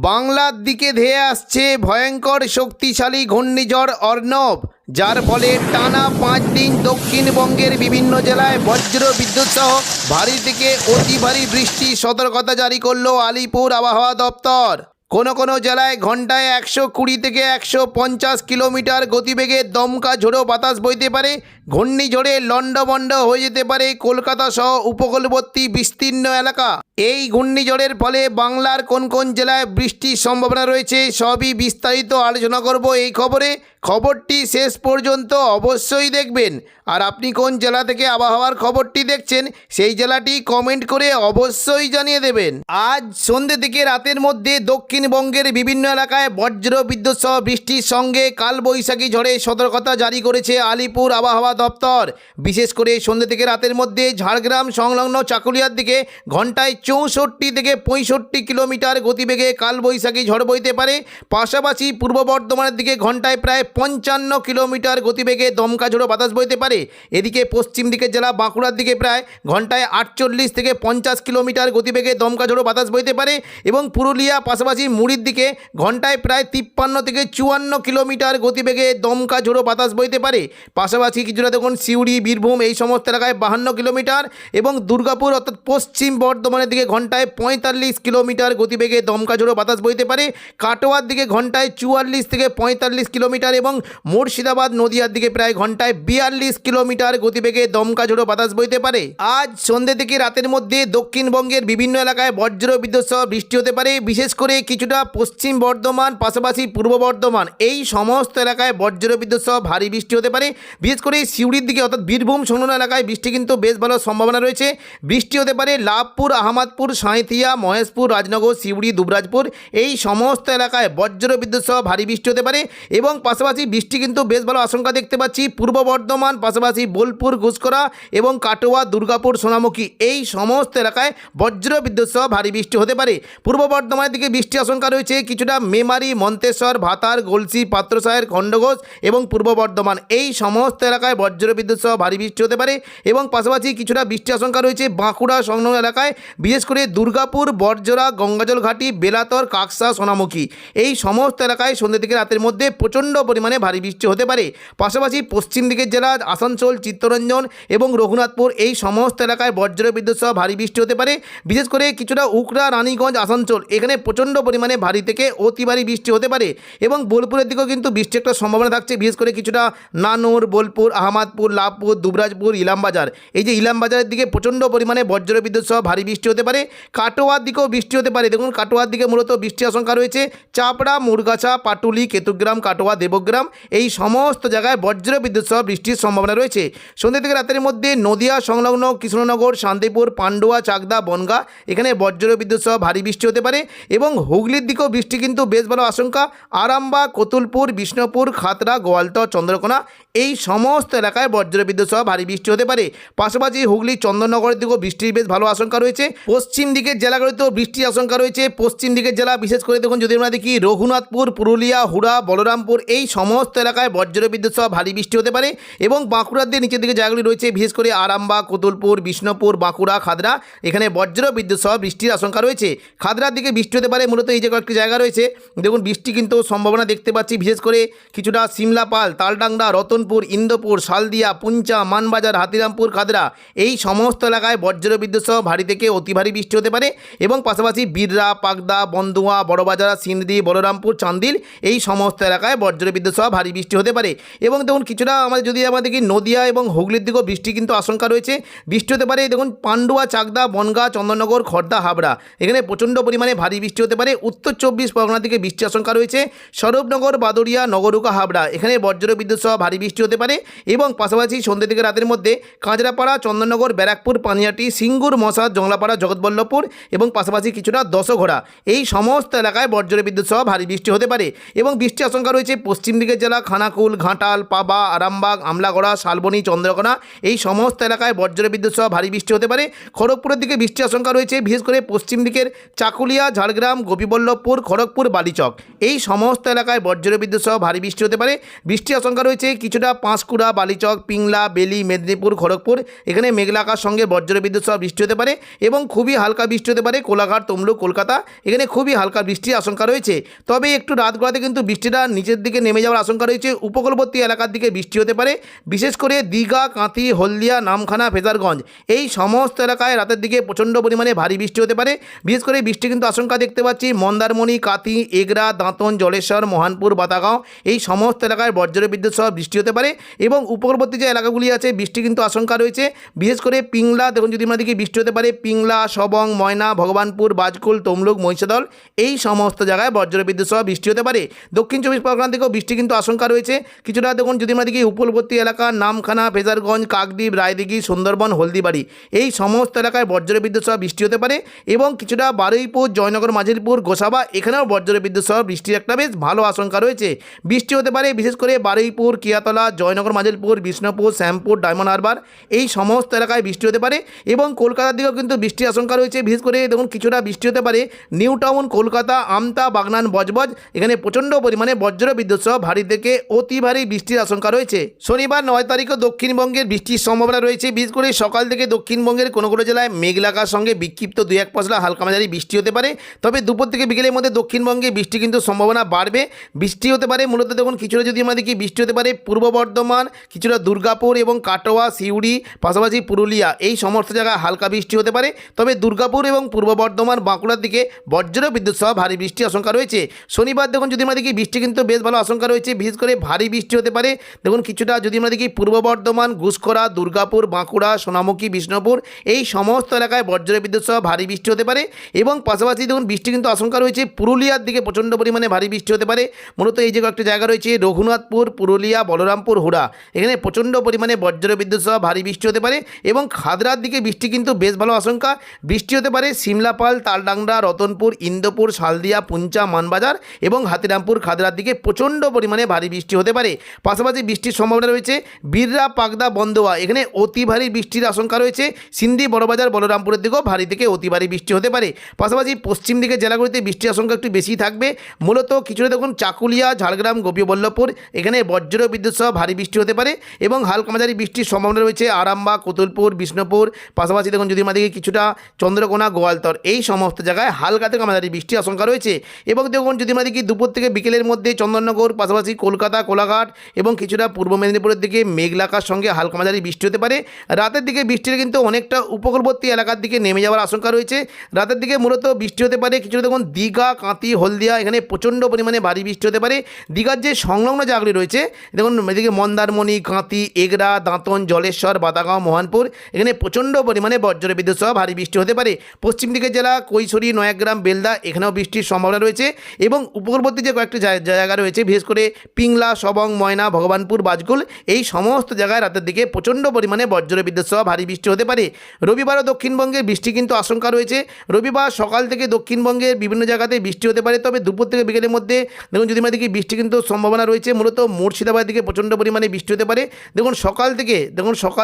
বাংলার দিকে ধেয়ে আসছে ভয়ঙ্কর শক্তিশালী ঘূর্ণিঝড় অর্ণব, যার ফলে টানা 5 দিন দক্ষিণবঙ্গের বিভিন্ন জেলায় বজ্র বিদ্যুৎ সহ ভারী থেকে অতি ভারী বৃষ্টির সতর্কতা জারি করল আলিপুর আবহাওয়া দপ্তর। কোনো জেলায় ঘন্টায় 120 থেকে 150 কিলোমিটার গতিবেগে দমকা ঝোড়ো বাতাস বইতে পারে। ঘূর্ণিঝড়ে লন্ডভন্ড হয়ে যেতে পারে কলকাতা সহ উপকূলবর্তী বিস্তীর্ণ এলাকা। এই ঘূর্ণিঝড়ের ফলে বাংলার কোন জেলায় বৃষ্টির সম্ভাবনা রয়েছে সবই বিস্তারিত আলোচনা করব এই খবরে। খবরটি শেষ পর্যন্ত অবশ্যই দেখবেন। আর আপনি কোন জেলা থেকে আবহাওয়ার খবরটি দেখছেন সেই জেলাটি কমেন্ট করে অবশ্যই জানিয়ে দেবেন। আজ সন্ধ্যে থেকে রাতের মধ্যে দক্ষিণবঙ্গের বিভিন্ন এলাকায় বজ্র বিদ্যুৎ সহ বৃষ্টির সঙ্গে কালবৈশাখী ঝড়ের সতর্কতা জারি করেছে আলিপুর আবহাওয়া দপ্তর। বিশেষ করে সন্ধ্যে থেকে রাতের মধ্যে ঝাড়গ্রাম সংলগ্ন চাকুলিয়ার দিকে ঘন্টায় 64 থেকে 65 কিলোমিটার গতিবেগে কালবৈশাখী ঝড় বইতে পারে। পাশাপাশি পূর্ব বর্ধমানের দিকে ঘন্টায় প্রায় 55 কিলোমিটার গতিবেগে দমকা ঝোড়ো বাতাস বইতে পারে। এদিকে পশ্চিম দিকের জেলা বাঁকুড়ার দিকে প্রায় ঘন্টায় 48 থেকে 50 কিলোমিটার গতিবেগে দমকা ঝোড়ো বাতাস বইতে পারে এবং পুরুলিয়া পাশাপাশি মুড়ির দিকে ঘন্টায় প্রায় 53 থেকে 54 কিলোমিটার গতিবেগে দমকা ঝোড়ো বাতাস বইতে পারে। পাশাপাশি কিছুটা দেখুন সিউড়ি, বীরভূম এই সমস্ত এলাকায় 52 কিলোমিটার এবং দুর্গাপুর অর্থাৎ পশ্চিম বর্ধমানের দিকে ঘন্টায় 45 কিলোমিটার গতিবেগে দমকা ঝোড়ো বাতাস বইতে পারে। কাটোয়ার দিকে ঘন্টায় 44 থেকে 45 কিলোমিটার এবং মুর্শিদাবাদ নদিয়ার দিকে প্রায় ঘন্টায় 42 কিলোমিটার গতিবেগে দমকা ঝোড়ো বাতাস বইতে পারে। আজ সন্ধ্যে থেকে রাতের মধ্যে দক্ষিণবঙ্গের বিভিন্ন এলাকায় বজ্র বিদ্যুৎ সহ বৃষ্টি হতে পারে। বিশেষ করে কিছুটা পশ্চিম বর্ধমান পাশাপাশি পূর্ব বর্ধমান এই সমস্ত এলাকায় বজ্র বিদ্যুৎ সহ ভারী বৃষ্টি হতে পারে। বিশেষ করে সিউড়ির দিকে অর্থাৎ বীরভূম সংলগ্ন এলাকায় বৃষ্টি কিন্তু বেশ ভালো সম্ভাবনা রয়েছে। বৃষ্টি হতে পারে লাভপুর, আহমদপুর, সাঁইথিয়া, মহেশপুর, রাজনগর, সিউড়ি, দুবরাজপুর এই সমস্ত এলাকায় বজ্র বিদ্যুৎ সহ ভারী বৃষ্টি হতে পারে এবং পাশাপাশি বৃষ্টি কিন্তু বেশ ভালো আশঙ্কা দেখতে পাচ্ছি পূর্ব বর্ধমান পাশাপাশি বোলপুর, ঘুষকরা এবং কাটোয়া, দুর্গাপুর, সোনামুখী এই সমস্ত এলাকায় বজ্র বিদ্যুৎ সহ ভারী বৃষ্টি হতে পারে। পূর্ব বর্ধমানের দিকে বৃষ্টি আশঙ্কা রয়েছে কিছুটা মেমারি, মন্তেশ্বর, ভাতার, গলসি, পাত্রসাহের, খণ্ডঘোষ এবং পূর্ব বর্ধমান এই সমস্ত এলাকায় বজ্র বিদ্যুৎ সহ ভারী বৃষ্টি হতে পারে এবং পাশাপাশি কিছুটা বৃষ্টি আশঙ্কা রয়েছে বাঁকুড়া সংলগ্ন এলাকায়, বিশেষ করে দুর্গাপুর, বরজোড়া, গঙ্গাজল ঘাটি, বেলাতর, কাকসা, সোনামুখী এই সমস্ত এলাকায় সন্ধ্যে থেকে রাতের মধ্যে প্রচণ্ড পরিমাণে ভারী বৃষ্টি হতে পারে। পাশাপাশি পশ্চিম দিকের জেলা আসানসোল, চিত্তরঞ্জন এবং রঘুনাথপুর এই সমস্ত এলাকায় বজ্র বিদ্যুৎ সহ ভারী বৃষ্টি হতে পারে। বিশেষ করে কিছুটা উকড়া, রানীগঞ্জ, আসানসোল এখানে প্রচণ্ড পরিমাণে ভারী থেকে অতি ভারী বৃষ্টি হতে পারে এবং বোলপুরের দিকেও কিন্তু বৃষ্টির একটা সম্ভাবনা থাকছে। বিশেষ করে কিছুটা নানুর, বোলপুর, আহমদপুর, লাভপুর, দুবরাজপুর, ইলামবাজার এই যে ইলামবাজারের দিকে প্রচণ্ড পরিমাণে বজ্র বিদ্যুৎ সহ ভারী বৃষ্টি হতে পারে। কাটোয়ার দিকেও বৃষ্টি হতে পারে। দেখুন কাটোয়ার দিকে মূলত বৃষ্টি আশঙ্কা রয়েছে চাপড়া, মুরগাছা, পাটুলি, কেতুগ্রাম, কাটোয়া, দেবগ্রাম এই সমস্ত জায়গায় বজ্র বিদ্যুৎ সহ বৃষ্টির সম্ভাবনা রয়েছে। সন্ধ্যে থেকে রাতের মধ্যে নদিয়া সংলগ্ন কৃষ্ণনগর, শান্তিপুর, পান্ডুয়া, চাকদা, বনগা এখানে বজ্র বিদ্যুৎ সহ ভারী বৃষ্টি হতে পারে এবং হুগলির দিকেও বৃষ্টি কিন্তু বেশ ভালো আশঙ্কা। আরামবাগ, কতুলপুর, বিষ্ণুপুর, খাতড়া, গোয়ালতর, চন্দ্রকোনা এই সমস্ত এলাকায় বজ্র বিদ্যুৎ সহ ভারী বৃষ্টি হতে পারে। পাশাপাশি হুগলি, চন্দননগরের দিকেও বৃষ্টির বেশ ভালো আশঙ্কা রয়েছে। পশ্চিম দিকের জেলাগুলিতেও বৃষ্টির আশঙ্কা রয়েছে। পশ্চিম দিকের জেলা বিশেষ করে দেখুন যদি আমরা দেখি রঘুনাথপুর, পুরুলিয়া, হুড়া, বলরামপুর এই সমস্ত এলাকায় বজ্র বিদ্যুৎ সহ ভারী বৃষ্টি হতে পারে এবং বাঁকুড়ার দিয়ে নিচের দিকে জায়গাগুলি রয়েছে বিশেষ করে আরামবাগ, কতুলপুর, বিষ্ণুপুর, বাঁকুড়া, খাদরা এখানে বজ্র বিদ্যুৎ সহ বৃষ্টির আশঙ্কা রয়েছে। খাদরার দিকে বৃষ্টি হতে পারে মূলত এই যে কয়েকটি জায়গা রয়েছে দেখুন বৃষ্টি কিন্তু সম্ভাবনা দেখতে পাচ্ছি। বিশেষ করে কিছুটা সিমলাপাল, তালডাংরা, রতনপুর, ইন্দোপুর, শালদিয়া, পুঞ্চা, মানবাজার, হাতিরামপুর, খাদরা এই সমস্ত এলাকায় বজ্র বিদ্যুৎ সহ ভারী থেকে অতি ভারী বৃষ্টি হতে পারে এবং পাশাপাশি বীররা, পাকদা, বন্দুয়া, বড়বাজার, সিন্দি, বলরামপুর, চান্দিল এই সমস্ত এলাকায় বজ্র বিদ্যুৎ সহ ভারী বৃষ্টি হতে পারে এবং দেখুন কিছুটা আমাদের কি নদিয়া এবং হুগলির দিকেও বৃষ্টি কিন্তু আশঙ্কা রয়েছে। বৃষ্টি হতে পারে দেখুন পান্ডুয়া, চাকদা, বনগা, চন্দননগর, খড়দা, হাবড়া এখানে প্রচণ্ড পরিমাণে ভারী বৃষ্টি হতে পারে। উত্তর 24 পরগনার দিকে বৃষ্টি আশঙ্কা রয়েছে স্বরূপনগর, বাদুড়িয়া, নগরুকা, হাবড়া এখানে বজ্র বিদ্যুৎ সহ ভারী বৃষ্টি হতে পারে এবং পাশাপাশি সন্ধ্যে থেকে রাতের মধ্যে কাঁচরাপাড়া, চন্দননগর, ব্যারাকপুর, পানিহাটি, সিঙ্গুর, মশা, জংলাপাড়া, জগৎবল্লভপুর এবং পাশাপাশি কিছুটা দশঘোড়া এই সমস্ত এলাকায় বজ্র বিদ্যুৎ সহ ভারী বৃষ্টি হতে পারে এবং বৃষ্টি আশঙ্কা রয়েছে পশ্চিম পশ্চিম দিকের জেলা খানাকুল, ঘাটাল, পাবা, আরামবাগ, আমলাগড়া, শালবনী, চন্দ্রকোনা এই সমস্ত এলাকায় বজ্র বিদ্যুৎ সহ ভারী বৃষ্টি হতে পারে। খড়গপুরের দিকে বৃষ্টির আশঙ্কা রয়েছে, বিশেষ করে পশ্চিম দিকের চাকুলিয়া, ঝাড়গ্রাম, গোপীবল্লভপুর, খড়গপুর, বালিচক এই সমস্ত এলাকায় বজ্র বিদ্যুৎ সহ ভারী বৃষ্টি হতে পারে। বৃষ্টির আশঙ্কা রয়েছে কিছুটা পাঁশকুড়া, বালিচক, পিংলা, বেলি, মেদিনীপুর, খড়গপুর এখানে মেঘলা আকাশ সঙ্গে বজ্র বিদ্যুৎ সহ বৃষ্টি হতে পারে এবং খুবই হালকা বৃষ্টি হতে পারে। কোলাঘাট, তমলুক, কলকাতা এখানে খুবই হালকা বৃষ্টির আশঙ্কা রয়েছে। তবে একটু রাত গড়াতে কিন্তু বৃষ্টিটা নিচের দিকে নেমে যাওয়ার আশঙ্কা রয়েছে। উপকূলবর্তী এলাকার দিকে বৃষ্টি হতে পারে, বিশেষ করে দীঘা, কাঁথি, হলদিয়া, নামখানা, ফেজারগঞ্জ এই সমস্ত এলাকায় রাতের দিকে প্রচণ্ড পরিমাণে ভারী বৃষ্টি হতে পারে। বিশেষ করে বৃষ্টি কিন্তু আশঙ্কা দেখতে পাচ্ছি মন্দারমণি, কাঁথি, এগরা, দাঁতন, জলেশ্বর, মহানপুর, বাতাগাঁও এই সমস্ত এলাকায় বজ্র বিদ্যুৎ সহ বৃষ্টি হতে পারে এবং উপকূলবর্তী যে এলাকাগুলি আছে বৃষ্টি কিন্তু আশঙ্কা রয়েছে। বিশেষ করে পিংলা দেখুন যদি আমরা দিকে বৃষ্টি হতে পারে, পিংলা, সবং, ময়না, ভগবানপুর, বাজকুল, তমলুক, মহিষাদল এই সমস্ত জায়গায় বজ্র বিদ্যুৎ সহ বৃষ্টি হতে পারে। দক্ষিণ চব্বিশ পরগনা থেকেও বৃষ্টি কিন্তু আশঙ্কা রয়েছে। কিছুটা দেখুন যদি আমরা দিকে উপকূলবর্তী এলাকা নামখানা, ফেজারগঞ্জ, কাকদ্বীপ, রায়দিঘি, সুন্দরবন, হলদিবাড়ি এই সমস্ত এলাকায় বজ্র বিদ্যুৎ সহ বৃষ্টি হতে পারে এবং কিছুটা বারুইপুর, জয়নগর, মাঝিরপুর, গোসাবা এখানেও বজ্র বিদ্যুৎ সহ বৃষ্টির একটা বেশ ভালো আশঙ্কা রয়েছে। বৃষ্টি হতে পারে বিশেষ করে বারুইপুর, কিয়াতলা, জয়নগর, মাঝিরপুর, বিষ্ণুপুর, শ্যামপুর, ডায়মন্ড হারবার এই সমস্ত এলাকায় বৃষ্টি হতে পারে এবং কলকাতার দিকেও কিন্তু বৃষ্টির আশঙ্কা রয়েছে। বিশেষ করে দেখুন কিছুটা বৃষ্টি হতে পারে নিউ টাউন, কলকাতা, আমতা, বাগনান, বজবজ এখানে প্রচণ্ড পরিমাণে বজ্র বিদ্যুৎ সহ ভারী থেকে অতি ভারী বৃষ্টির আশঙ্কা রয়েছে। শনিবার 9 তারিখও দক্ষিণবঙ্গের বৃষ্টির সম্ভাবনা রয়েছে। বিশেষ করে সকাল থেকে দক্ষিণবঙ্গের কোনো কোনো জেলায় মেঘলা আকাশ সঙ্গে বিক্ষিপ্ত 2-1 পশলা হালকা মাঝারি বৃষ্টি হতে পারে। তবে দুপুর থেকে বিকেলের মধ্যে দক্ষিণবঙ্গে বৃষ্টি কিন্তু সম্ভাবনা বাড়বে। বৃষ্টি হতে পারে মূলত দেখুন কিছুটা যদি আমরা দেখি বৃষ্টি হতে পারে পূর্ব বর্ধমান, কিছুটা দুর্গাপুর এবং কাটোয়া, সিউড়ি, পাশাপাশি পুরুলিয়া এই সমস্ত জায়গায় হালকা বৃষ্টি হতে পারে। তবে দুর্গাপুর এবং পূর্ব বর্ধমান, বাঁকুড়ার দিকে বজ্র বিদ্যুৎ সহ ভারী বৃষ্টির আশঙ্কা রয়েছে। শনিবার দেখুন যদি আমরা দেখি বৃষ্টি কিন্তু বেশ ভালো আশঙ্কা রয়েছে। বিশেষ করে ভারী বৃষ্টি হতে পারে দেখুন কিছুটা যদি আমরা দেখি পূর্ব বর্ধমান, ঘুষখরা, দুর্গাপুর, বাঁকুড়া, সোনামুখী, বিষ্ণুপুর এই সমস্ত এলাকায় বজ্র বিদ্যুৎ সহ ভারী বৃষ্টি হতে পারে এবং পাশাপাশি দেখুন বৃষ্টি কিন্তু আশঙ্কা রয়েছে পুরুলিয়ার দিকে প্রচণ্ড পরিমাণে ভারী বৃষ্টি হতে পারে। মূলত এই যে কয়েকটা জায়গা রয়েছে রঘুনাথপুর, পুরুলিয়া, বলরামপুর, হুড়া এখানে প্রচণ্ড পরিমাণে বজ্র বিদ্যুৎ সহ ভারী বৃষ্টি হতে পারে এবং খাদরার দিকে বৃষ্টি কিন্তু বেশ ভালো আশঙ্কা। বৃষ্টি হতে পারে সিমলাপাল, তালডাংরা, রতনপুর, ইন্দোপুর, শালদিয়া, পুঞ্চা, মানবাজার এবং হাতিরামপুর, খাদরার দিকে প্রচণ্ড পরিমাণে ভারী বৃষ্টি হতে পারে। পাশাপাশি বৃষ্টির সম্ভাবনা রয়েছে বিররা, পাকদা, বন্দোয়া এখানে অতি ভারী বৃষ্টির আশঙ্কা রয়েছে। সিন্ধি, বড়বাজার, বলরামপুরের দিকেও ভারী থেকে অতি ভারী বৃষ্টি হতে পারে। পাশাপাশি পশ্চিম দিকের জেলাগুলিতে বৃষ্টির আশঙ্কা একটু বেশি থাকবে। মূলত কিছুটা দেখুন চাকুলিয়া, ঝাড়গ্রাম, গোপীবল্লভপুর এখানে বজ্র বিদ্যুৎ সহ ভারী বৃষ্টি হতে পারে এবং হালকা মাঝারি বৃষ্টির সম্ভাবনা রয়েছে আরামবাগ, কতুলপুর, বিষ্ণুপুর, পাশাপাশি দেখুন যদি আমাদেরকে কিছুটা চন্দ্রকোনা, গোয়ালতর এই সমস্ত জায়গায় হালকা থেকে মাঝারি বৃষ্টির আশঙ্কা রয়েছে। এবং দেখুন যদি আমাদেরকে দুপুর থেকে বিকেলের মধ্যে চন্দননগর, পাশাপাশি কলকাতা, কোলাঘাট এবং কিছুটা পূর্ব মেদিনীপুরের দিকে মেঘলা আকাশ সঙ্গে হালকা মাঝারি বৃষ্টি হতে পারে। রাতের দিকে বৃষ্টির কিন্তু অনেকটা উপকূলবর্তী এলাকার দিকে নেমে যাওয়ার আশঙ্কা রয়েছে। রাতের দিকে মূলত বৃষ্টি হতে পারে কিছুটা দেখুন দীঘা, কাঁথি, হলদিয়া এখানে প্রচণ্ড পরিমাণে ভারী বৃষ্টি হতে পারে। দীঘার যে সংলগ্ন জায়গাগুলি রয়েছে দেখুন এদিকে মন্দারমণি, কাঁথি, এগরা, দাঁতন, জলেশ্বর, বাতাগাঁও, মহানপুর এখানে প্রচণ্ড পরিমাণে বজ্র বিদ্যুৎ সহ ভারী বৃষ্টি হতে পারে। পশ্চিম দিকের জেলা কৈশোরী, নয়াগ্রাম, বেলদা এখানেও বৃষ্টির সম্ভাবনা রয়েছে এবং উপকূলবর্তী যে কয়েকটি জায়গা রয়েছে বিশেষ করে পিংলা, সবং, ময়না, ভগবানপুর, বাজকুল এই সমস্ত জায়গায় রাতের দিকে প্রচণ্ড পরিমাণে বজ্র বিদ্যুৎ সহ ভারী বৃষ্টি হতে পারে। রবিবারও দক্ষিণবঙ্গে বৃষ্টি কিন্তু আশঙ্কা রয়েছে। রবিবার সকাল থেকে দক্ষিণবঙ্গের বিভিন্ন জায়গাতে বৃষ্টি হতে পারে। তবে দুপুর থেকে বিকেলের মধ্যে দেখুন যদি আমরা দেখি বৃষ্টি কিন্তু সম্ভাবনা রয়েছে। মূলত মুর্শিদাবাদ দিকে প্রচণ্ড পরিমাণে বৃষ্টি হতে পারে। দেখুন সকাল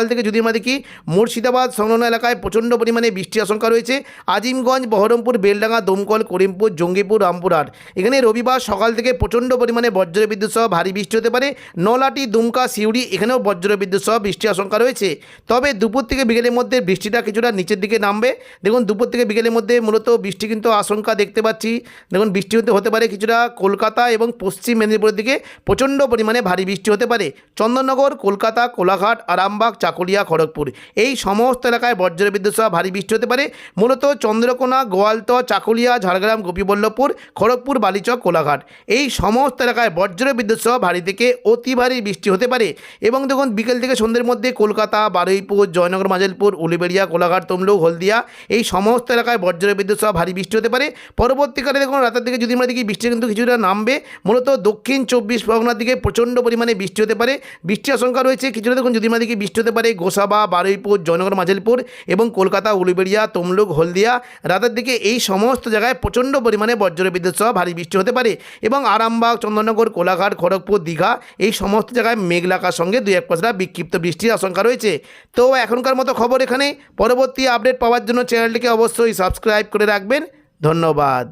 থেকে যদি আমরা দেখি মুর্শিদাবাদ সংলগ্ন এলাকায় প্রচণ্ড পরিমাণে বৃষ্টির আশঙ্কা রয়েছে। আজিমগঞ্জ, বহরমপুর, বেলডাঙ্গা, দমকল, করিমপুর, জঙ্গিপুর, রামপুরহাট এখানে রবিবার সকাল থেকে প্রচণ্ড পরিমাণে বজ্র বিদ্যুৎ সহ ভারী বৃষ্টি হতে পারে। নলাটি, দুমকা, সিউড়ি এখানেও বজ্র বিদ্যুৎ সহ বৃষ্টির আশঙ্কা রয়েছে। তবে দুপুর থেকে বিকেলের মধ্যে বৃষ্টিটা কিছুটা নিচের দিকে নামবে। দেখুন দুপুর থেকে বিকেলের মধ্যে মূলত বৃষ্টি কিন্তু আশঙ্কা দেখতে পাচ্ছি। দেখুন বৃষ্টি হতে পারে কিছুটা কলকাতা এবং পশ্চিম মেদিনীপুরের দিকে প্রচণ্ড পরিমাণে ভারী বৃষ্টি হতে পারে। চন্দননগর, কলকাতা, কোলাঘাট, আরামবাগ, চাকুলিয়া, খড়গপুর এই সমস্ত এলাকায় বজ্র বিদ্যুৎ সহ ভারী বৃষ্টি হতে পারে। মূলত চন্দ্রকোনা, গোয়ালতর, চাকুলিয়া, ঝাড়গ্রাম, গোপীবল্লভপুর, খড়গপুর, বালিচক, কোলাঘাট এই সমস্ত এলাকায় বজ্র বিদ্যুৎ সহ ভারী থেকে অতি ভারী বৃষ্টি হতে পারে। এবং দেখুন বিকেল থেকে সন্ধ্যের মধ্যে কলকাতা, বারুইপুর, জয়নগর, মাঝিরপুর, উলুবেড়িয়া, কোলাঘাট, তমলুক, হলদিয়া এই সমস্ত এলাকায় বজ্র বিদ্যুৎ সহ ভারী বৃষ্টি হতে পারে। পরবর্তীকালে দেখুন রাতের দিকে যদি আমরা দেখি বৃষ্টি কিন্তু কিছুটা নামবে। মূলত দক্ষিণ চব্বিশ পরগনার দিকে প্রচণ্ড পরিমাণে বৃষ্টি হতে পারে। বৃষ্টির আশঙ্কা রয়েছে কিছুটা দেখুন যদি আমরা দেখি বৃষ্টি হতে পারে গোসাবা, বারুইপুর, জয়নগর, মাঝিরপুর এবং কলকাতা, উলুবেড়িয়া, তমলুক, হলদিয়া রাতের দিকে এই সমস্ত জায়গায় প্রচণ্ড পরিমাণে বজ্র বিদ্যুৎ সহ ভারী বৃষ্টি হতে পারে। এবং আরামবাগ, চন্দননগর, কোলাঘাট, খড়গপুর, দীঘা এই সমস্ত জায়গায় মেঘলা আকাশের সঙ্গে 2-1% বিক্ষিপ্ত বৃষ্টির আশঙ্কা রয়েছে। তো এখনকার মতো খবর এখানে। পরবর্তী আপডেট পাওয়ার জন্য চ্যানেলটিকে অবশ্যই সাবস্ক্রাইব করে রাখবেন। ধন্যবাদ।